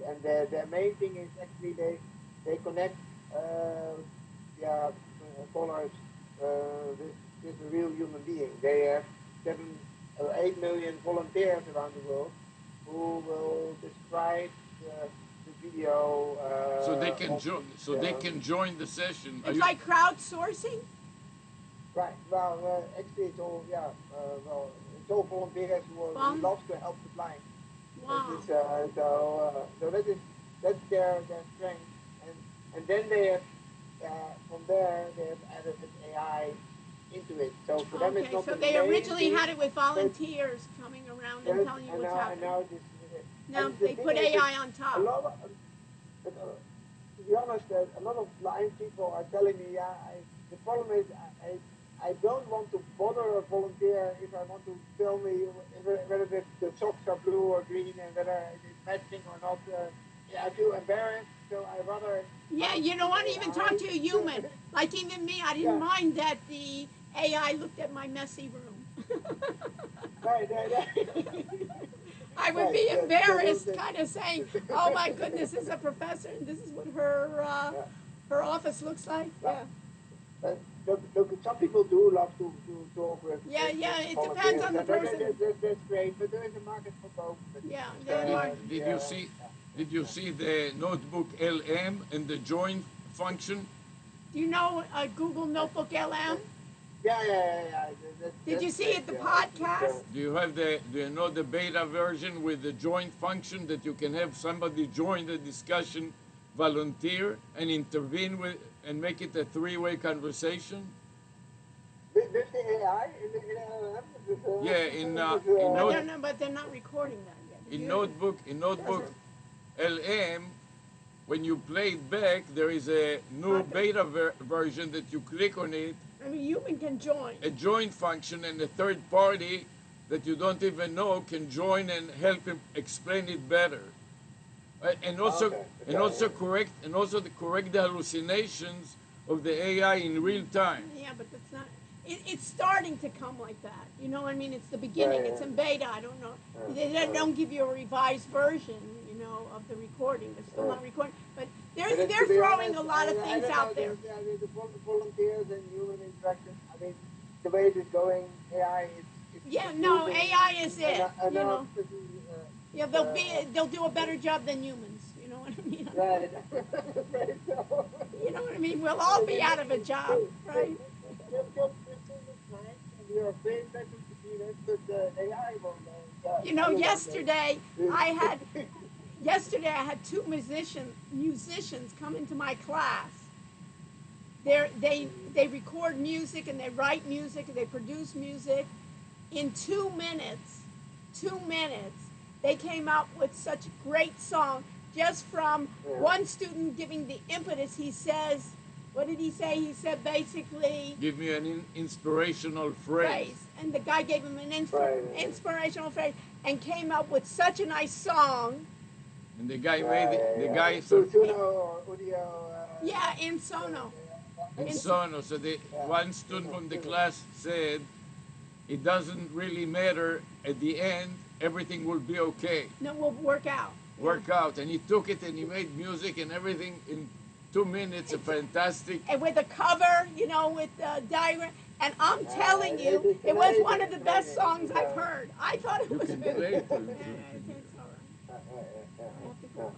and their main thing is actually they connect callers with a real human being. They have 8 million volunteers around the world who will describe the video. So they can join the session. It's like crowdsourcing. Right. Well, actually, it's all it's all volunteers who love to help the blind. Wow. So that's their strength, and then they have from there they have added AI into it. So for them, it's not so the they main originally thing, had it with volunteers coming around and telling you what's happening. Now this is it. Now And the they thing put is AI on top. A lot of, to be honest, a lot of blind people are telling me, the problem is I don't want to bother a volunteer if I want to tell me whether the socks are blue or green and whether it's matching or not. I feel embarrassed, so I rather. Yeah, you don't want to even talk to a human. Like even me, I didn't mind that the AI looked at my messy room. Right. I would be embarrassed, kind of saying, "Oh my goodness, this is a professor, and this is what her office looks like." Yeah. Look, some people do love to talk with. Yeah, it depends on the person. That's great, but there is a market for both. Yeah, Did you see the notebook LM and the join function? Do you know Google Notebook LM? Yeah. Did you see it, the podcast? Do you know the beta version with the join function that you can have somebody join the discussion, volunteer, and intervene with and make it a three-way conversation? With the AI in LLM? Yeah, but they're not recording that yet. In Notebook LM, when you play it back, there is a new beta version that you click on it. I mean, human can join. A join function, and a third party that you don't even know can join and help him explain it better. And also correct the hallucinations of the AI in real time. Yeah, but that's not. It's starting to come like that. You know what I mean? It's the beginning. It's in beta. I don't know. They don't give you a revised version, of the recording. They're still not recording. But they're throwing a lot of things out there. The volunteers and human interaction. I mean, the way it is going, AI is. AI is it. Yeah, they'll do a better job than humans. You know what I mean? Right. You know what I mean? We'll all be out of a job, right? Yesterday I had two musicians come into my class. They record music and they write music and they produce music. In 2 minutes, they came up with such a great song just from one student giving the impetus. He says, what did he say? He said basically, give me an inspirational phrase. And the guy gave him an inspirational phrase and came up with such a nice song. And the guy made it. The guy. In Sono. In Sono. So one student from the class said, it doesn't really matter. At the end, everything will be okay. No, will work out. Work out. And he took it and he made music and everything in 2 minutes, a fantastic. And with a cover, you know, with diagram. And I'm telling you, it was one of the best songs I've heard. I thought it You was can good. play it. It's all right. I have to go on.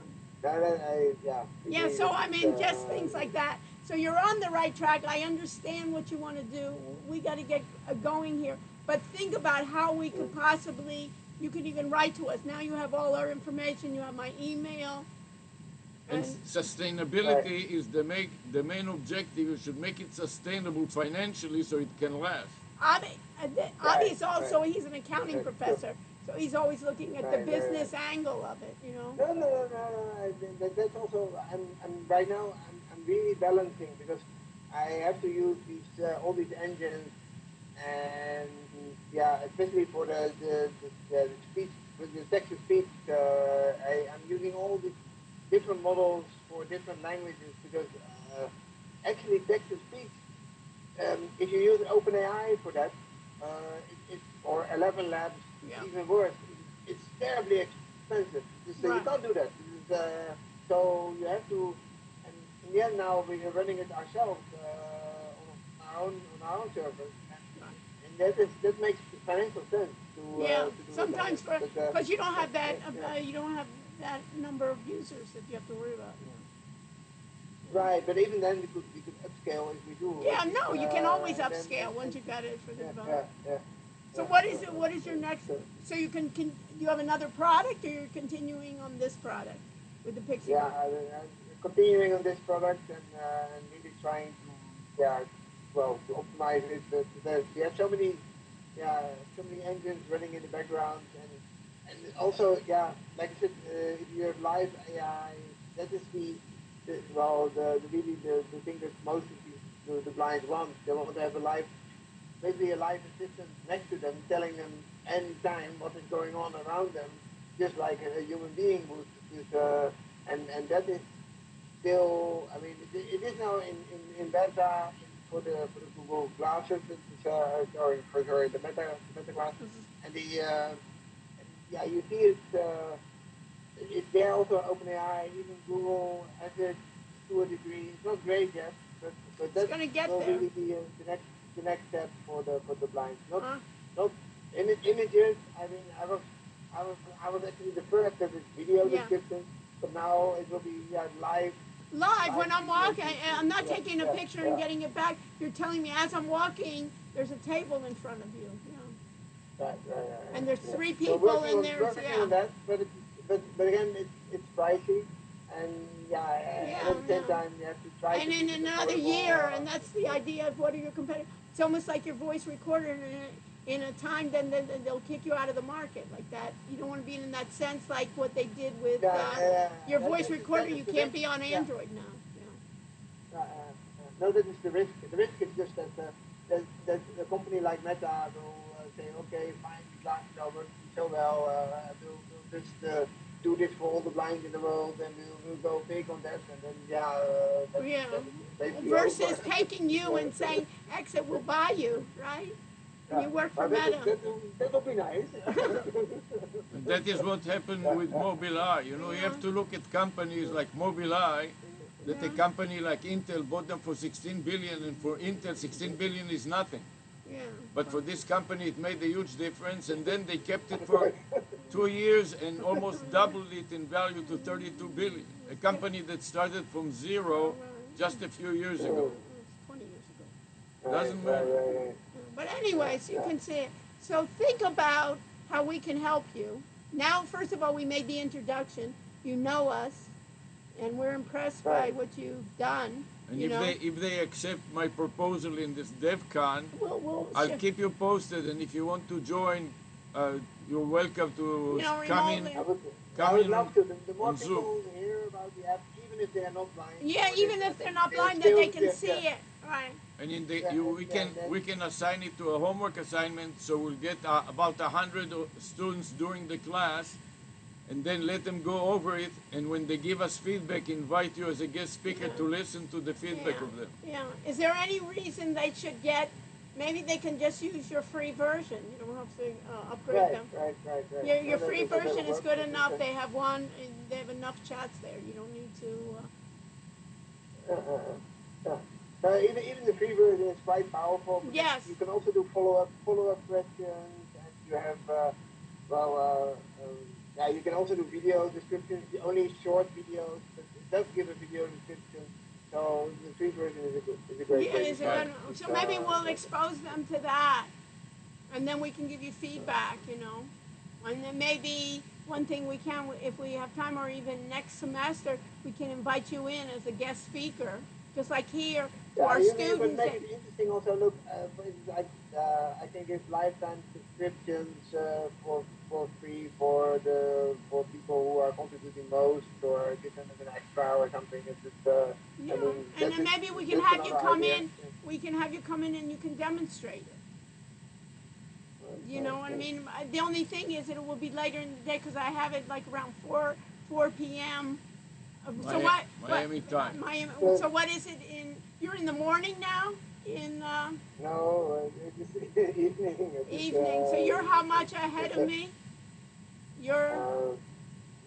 Yeah, So I mean, just things like that. So you're on the right track. I understand what you want to do. We got to get going here. But think about how we could possibly, you could even write to us. Now you have all our information. You have my email. And sustainability is the main objective. You should make it sustainable financially so it can last. Avi's also, he's an accounting professor. So he's always looking at the business angle of it, you know. No. That's also. I'm right now. I'm really balancing because I have to use these all these engines, and especially for the speech, with the text to speech. I'm using all these different models for different languages because actually text to speech. If you use OpenAI for that, or 11 Labs, even worse. It's terribly expensive. So you can't do that. So you have to. And in the end, now we are running it ourselves on our own servers, and that makes financial sense to. To do sometimes because you don't have that you don't have that number of users that you have to worry about. Right, but even then we could upscale if we do. Yeah, no, you can always upscale once you got it for the developer. So what is your next? So you you have another product, or you're continuing on this product with the Pixie? Yeah, I'm continuing on this product and really trying to to optimize it. We have so many engines running in the background, and also like I said, if you have live AI, that is the thing that most of the blind want. They want to have basically a live assistant next to them, telling them anytime what is going on around them, just like a human being would. And that is still, I mean, it is now in beta for the Google glasses, the Meta glasses, and you see it. It's there also OpenAI, even Google has it to a degree. It's not great yet, but that's going to get will there. really be the next step for the blind. Not images. I mean, I was actually the first that is video description, but now it will be live. Live when I'm walking, I'm not taking a picture and getting it back. You're telling me as I'm walking, there's a table in front of you. Right. And there's three people in there. Working on that, but again, it's pricey, and at the same time you have to try. And in another year, and that's the idea of what are your competitors. It's almost like your voice recorder in a time, then they'll kick you out of the market like that. You don't want to be in that sense like what they did with your voice recorder. You can't be on Android now. No, that is the risk. The risk is just that a company like Meta will say, okay, fine, the glasses are working so well, we'll just do this for all the blind in the world, and we'll go big on that, and then versus taking you and saying, Exit will buy you, right? And you work for Meta. That would be nice. That is what happened with Mobileye. You have to look at companies like Mobileye, that a company like Intel bought them for 16 billion, and for Intel 16 billion is nothing. But for this company it made a huge difference, and then they kept it for 2 years and almost doubled it in value to 32 billion. A company that started from zero just a few years ago. 20 years ago. Doesn't matter. But anyways, you can see it. So think about how we can help you. Now, first of all, we made the introduction. You know us, and we're impressed by what you've done. And if they accept my proposal in this DevCon, I'll keep you posted. And if you want to join, you're welcome to come in. I would love to. The more people hear about the app, even if they are not blind. Yeah, even if they're not blind, that they can see it. Right. And we can assign it to a homework assignment, so we'll get about 100 students during the class, and then let them go over it, and when they give us feedback, invite you as a guest speaker to listen to the feedback of them. Yeah. Is there any reason they should get, maybe they can just use your free version? You don't have to upgrade them. Right. Your free version is good enough. They have enough chats there. You don't need to... Uh, uh, even the free version is quite powerful because Yes. you can also do follow up questions, and you have well yeah, you can also do video descriptions. Only short videos, but it does give a video description. So the free version is a great Yeah, way to is it start. good? So maybe we'll expose them to that, and then we can give you feedback, you know. And then maybe one thing we can, if we have time, or even next semester, we can invite you in as a guest speaker, just like here to our You can students. make it interesting. Also, look, for instance, I can give lifetime subscriptions for free for people who are contributing most, or give them as an extra or something. It's just, Yeah, I mean, and then maybe we can have you come in. We can have you come in and you can demonstrate it. You know what I mean? The only thing is it will be later in the day because I have it like around 4 p.m. So Miami time. Miami. So what is it in? You're in the morning now. In no, it's evening. evening. So you're how much ahead of me? You're.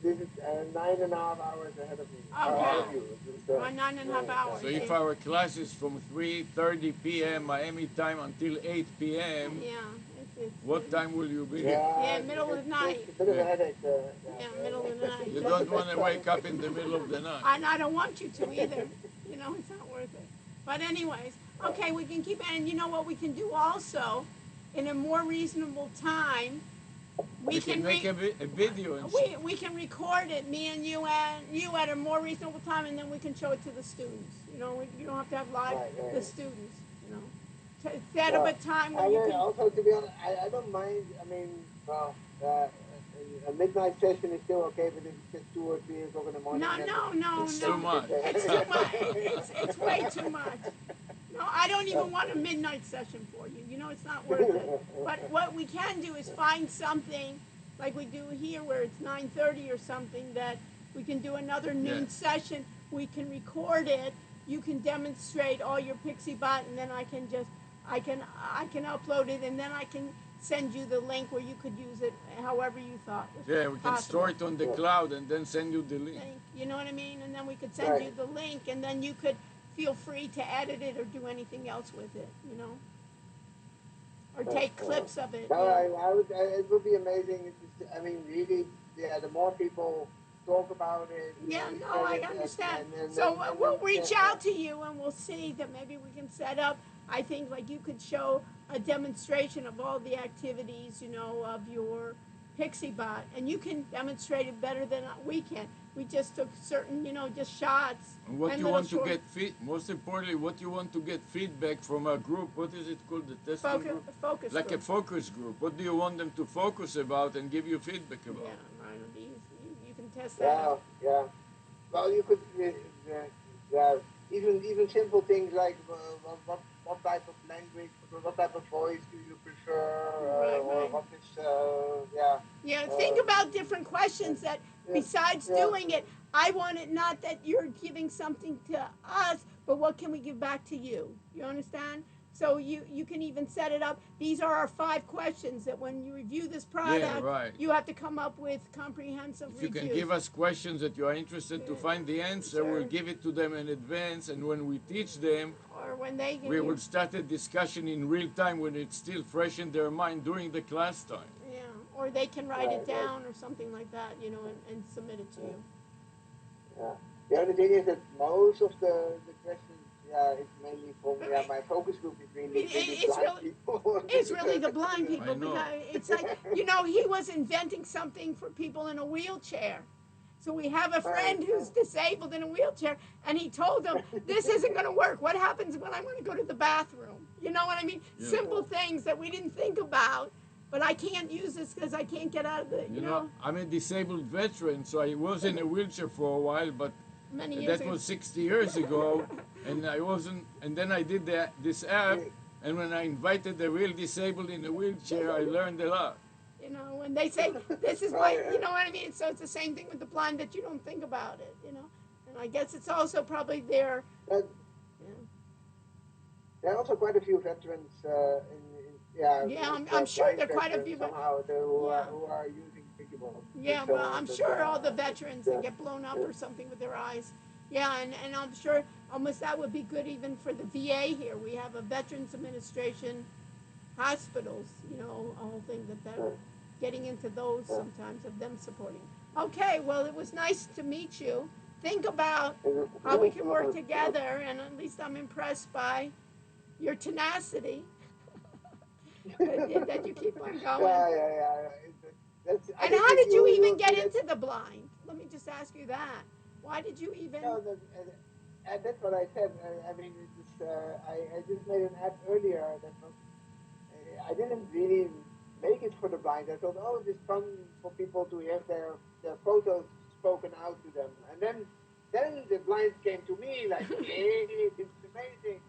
This is 9.5 hours ahead of me. Okay. Ahead of you. Just, 9.5 hours. So if our class is from 3:30 p.m. Miami time until 8 p.m., Yeah. what time will you be? Yeah, middle of the night. It's a bit of a headache. Yeah, middle of the night. You don't want to wake up in the middle of the night. And I don't want you to either. You know, it's not worth it. But anyways, okay, we can keep it. And you know what we can do also, in a more reasonable time, we can make a video. And we can record it, me and you at a more reasonable time, and then we can show it to the students. You know, you don't have to have live the students. You know, set up a time where you can. Also, to be honest, I don't mind. I mean, well, a midnight session is still okay, but if it's just 2 or 3 o'clock in the morning. No. It's too much. It's too much. It's way too much. No, I don't even want a midnight session for you. You know, it's not worth it. But what we can do is find something like we do here where it's 9:30 or something that we can do another noon session. We can record it. You can demonstrate all your Pixie Bot, and then I can upload it, and then I can send you the link where you could use it however you thought was we can possible. store it on the cloud and then send you the link. You know what I mean? And then we could send you the link, and then you could feel free to edit it or do anything else with it, you know? Or take clips of it. No, it would be amazing. I mean, really, the more people talk about it. Yeah, no, I understand. So we'll reach out to you and we'll see that maybe we can set up, I think, like you could show a demonstration of all the activities, you know, of your Pixie Bot, and you can demonstrate it better than we can. We just took certain, you know, just shots. And what you want to get most importantly, what you want to get feedback from a group. What is it called? The testing group? Focus like group. a focus group. What do you want them to focus about and give you feedback about? Yeah, right. You can test that. Yeah. Well, you could, even simple things like what type of language, what type of voice do you prefer, or what is, Yeah, think about different questions that, besides doing it, I want it not that you're giving something to us, but what can we give back to you? You understand? So you can even set it up. These are our 5 questions that when you review this product, you have to come up with comprehensive reviews. If you can give us questions that you are interested to find the answer, we'll give it to them in advance, and when we teach them, or when they we will start a discussion in real time when it's still fresh in their mind during the class time. Yeah, or they can write it down or something like that, you know, and submit it to you. Yeah. The only thing is that most of the questions, it's mainly for my focus group is mainly blind people. It's really the blind people. I know. Because it's like, you know, he was inventing something for people in a wheelchair. So we have a friend who's disabled in a wheelchair, and he told them, this isn't going to work. What happens when I want to go to the bathroom? You know what I mean? Yeah. Simple things that we didn't think about, but I can't use this because I can't get out of the, you know. I'm a disabled veteran, so I was in a wheelchair for a while, but that was 60 years ago, and I wasn't, and then I did this app, and when I invited the real disabled in a wheelchair, I learned a lot. You know, when they say, this is my, you know what I mean? So it's the same thing with the blind that you don't think about it, you know? And I guess it's also probably their... There are also quite a few veterans I'm sure there are quite a few. Somehow who are using Pixie Bot. Yeah, well, I'm sure all the veterans that get blown up or something with their eyes, Yeah, and I'm sure almost that would be good even for the VA here. We have a Veterans Administration hospitals, a whole thing that they're getting into those sometimes of them supporting. Okay, well, it was nice to meet you. Think about how we can work together, and at least I'm impressed by your tenacity that you keep on going. Yeah. And how did you even get into the blind? Let me just ask you that. Why did you even? No, and that's what I said. I mean, I just made an app earlier that was. I didn't really make it for the blind. I thought, oh, it's fun for people to have their photos spoken out to them. And then the blind came to me like, hey, this is amazing.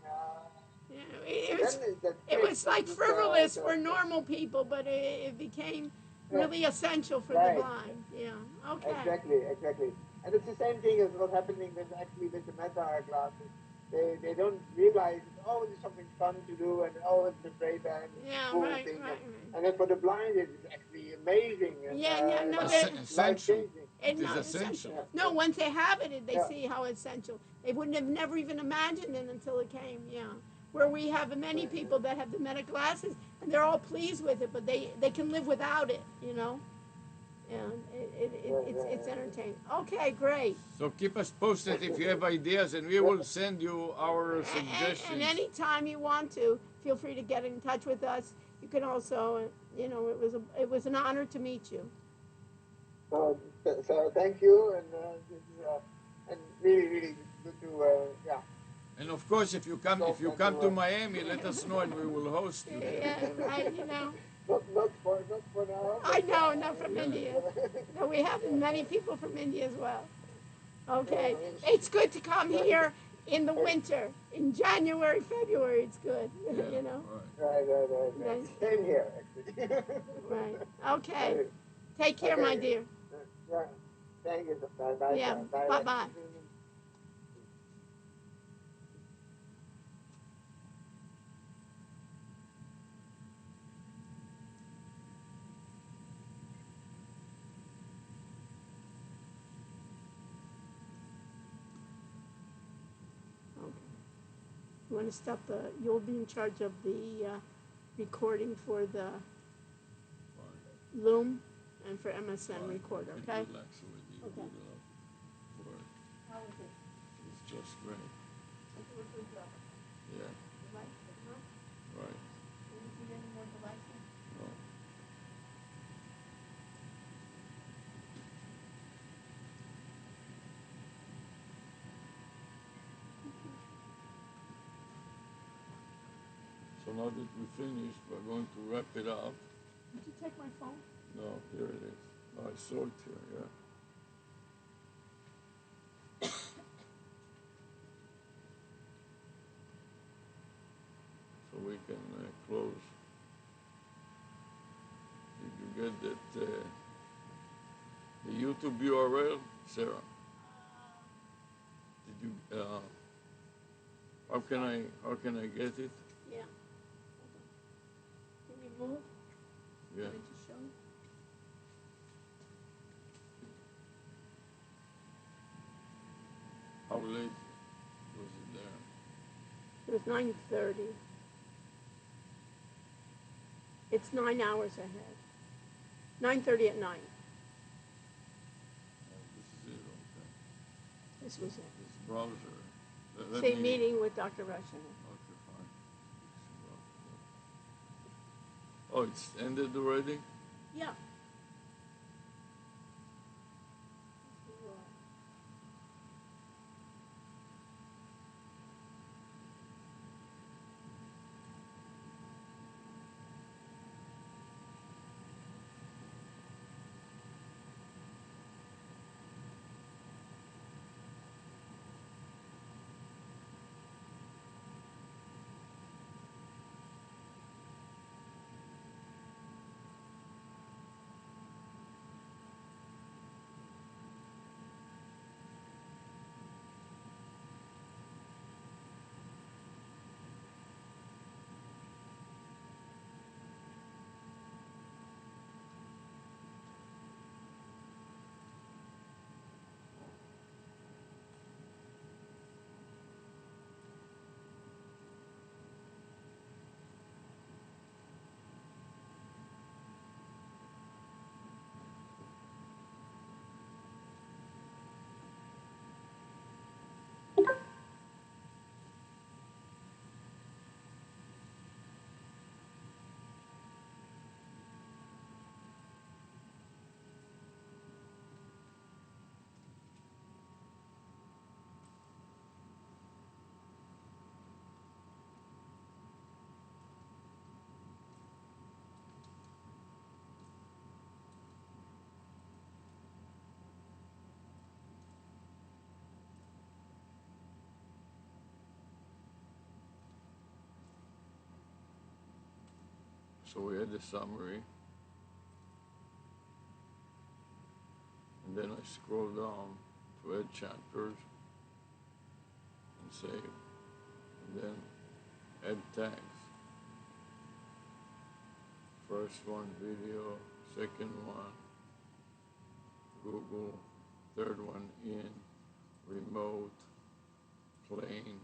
It was like frivolous for normal people, but it became really essential for the blind. Yeah. Okay. Exactly. And it's the same thing as what's happening with the Meta glasses. They don't realize, oh, it's something fun to do, and oh, it's a great and cool thing. Right. And then for the blind, it is actually amazing and no, life changing. It is essential. No, once they have it, they see how essential. They wouldn't have never even imagined it until it came. Yeah. Where we have many people that have the Meta glasses, and they're all pleased with it, but they can live without it. And it's entertaining. Okay, great. So keep us posted if you have ideas, and we will send you our suggestions. And anytime you want to, feel free to get in touch with us. You can also, it was an honor to meet you. So thank you, and really good to And of course, if you come to Miami, let us know, and we will host you. Yeah, Not for now. I know, not from India. No, we have many people from India as well. Okay, it's good to come here in the winter. In January, February, it's good. Right. Same here, actually. Right. Okay. Take care, my dear. Yeah. Thank you. Bye. Yeah. Bye. You want to stop you'll be in charge of the recording for the Loom and for MSN recorder, okay? Okay. How is it? It's just great. Yeah. Right. Do you need any more devices? No. So now that we finished, we're going to wrap it up. Did you take my phone? No, here it is. Oh, I saw it here, yeah. So we can close. Did you get that, the YouTube URL, Sarah? Did you, how can I get it? Yeah. Can we move? Yeah. Did you show me? How late was it there? It was 9:30. It's 9 hours ahead. 9:30 at night. Oh, this is it, okay. This was it. This browser. Say meeting with Dr. Rush. Okay, fine. Oh, it's ended already? Yeah. So we had the summary, and then I scroll down to add chapters and save, and then add tags. First one video, second one Google, third one in, remote, plain,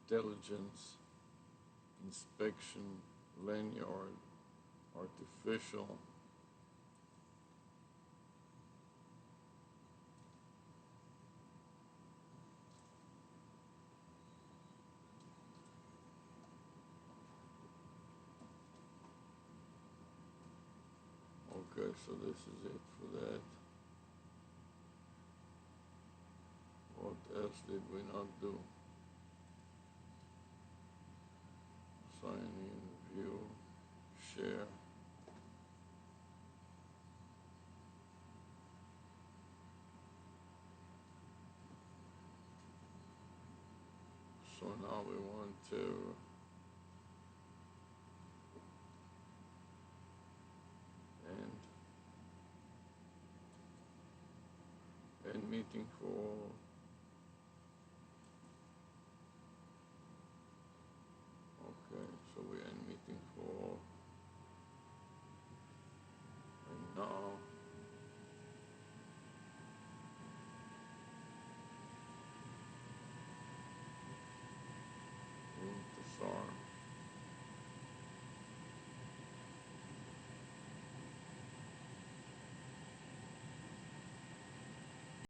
intelligence, inspection, lanyard, artificial, okay, so this is it for that. What else did we not do? Sign in, view, share. So now we want to end meeting for all. Okay, so we end meeting for all.